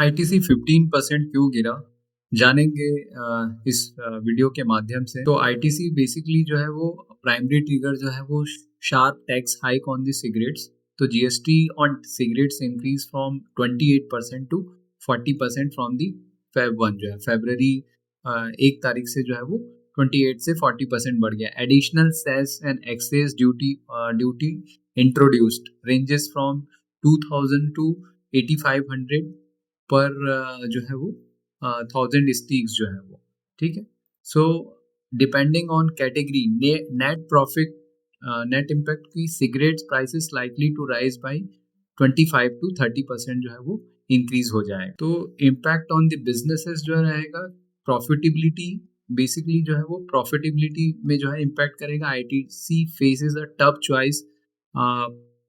ITC 15% क्यों गिरा जानेंगे इस वीडियो के माध्यम से। तो आईटीसी बेसिकली जो है वो प्राइमरी ट्रिगर जो है वो sharp tax hike on the cigarettes. तो GST on cigarettes increase from 28% to 40% from the Feb 1 जो है फेबररी 1 तारीख से जो है वो 28 से 40% बढ़ गया। Additional cess and excess duty introduced ranges from 2000 to 8500 पर जो है वो 1000 स्टिक्स जो है वो, ठीक है। So depending on category net profit net impact की cigarettes prices likely to rise by 25 to 30% जो है वो इंक्रीज हो जाए। तो इम्पैक्ट ऑन द बिजनेसेस जो रहेगा प्रॉफिटेबिलिटी, बेसिकली जो है वो प्रॉफिटेबिलिटी में जो है इम्पैक्ट करेगा। ITC faces a tough choice,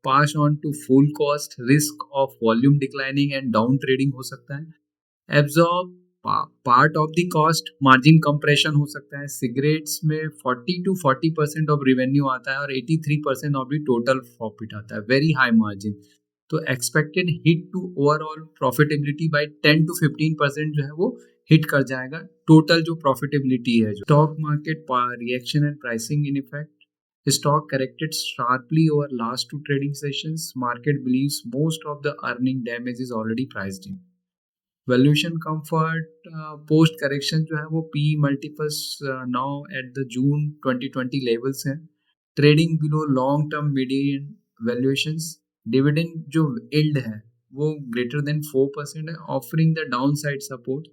pass on to full cost, risk of volume declining and down trading हो सकता है। Absorb part of the cost, margin compression हो सकता है। सिगरेट्स में 40 to 40% ऑफ रेवेन्यू आता है और 83% ऑफ द टोटल प्रॉफिट आता है, वेरी हाई मार्जिन। तो expected hit to overall profitability by 10 to 15% जो है वो हिट कर जाएगा टोटल जो प्रॉफिटेबिलिटी है। जो stock market reaction and pricing in effect, stock corrected sharply over last two trading sessions. Market believes most of the earning damage is already priced in. Valuation comfort, post correction जो है वो PE multiples now at the June 2020 levels हैं. Trading below long term median valuations. Dividend जो yield है वो greater than 4% है, offering the downside support.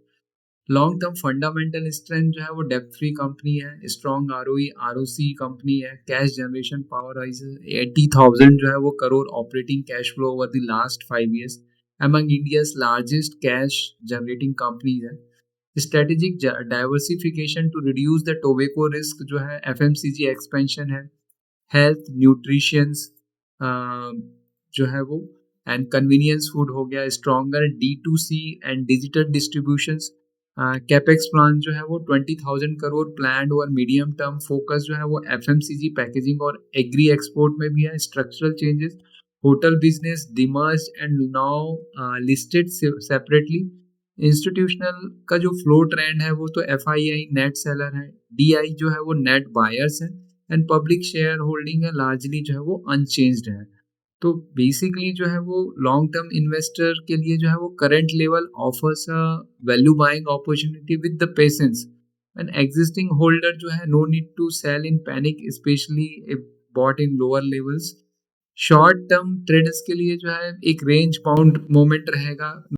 Long term fundamental strength जो है वो डेप्थ फ्री कंपनी है, स्ट्रॉन्ग आरओई आरओसी कंपनी है, कैश जनरेशन पावर 80,000 जो है वो crore operating cash flow over the last 5 years, among India's largest cash generating companies है। Strategic diversification to reduce the tobacco risk जो है, एफएमसीजी एक्सपेंशन है, health nutritions जो है वो एंड कन्वीनियंस फूड हो गया, stronger D2C and digital distributions. Capex plan जो है वो 20,000 करोड़ प्लान और मीडियम टर्म फोकस जो है वो एफएमसीजी पैकेजिंग और एग्री एक्सपोर्ट में भी है। Structural changes, hotel business demerge and now listed separately. Institutional का जो फ्लो ट्रेंड है वो तो एफआईआई नेट सेलर है, डीआई जो है वो नेट बायर्स है एंड पब्लिक शेयर होल्डिंग है लार्जली जो है वो अनचेंज्ड है। तो बेसिकली जो है वो लॉन्ग टर्म इन्वेस्टर के लिए जो है वो current level offers a value buying opportunity with the patience. And existing holder जो है no need to sell in panic, specially if bought in lower levels. Short term traders के लिए जो है एक रेंज बाउंड मोमेंट रहेगा।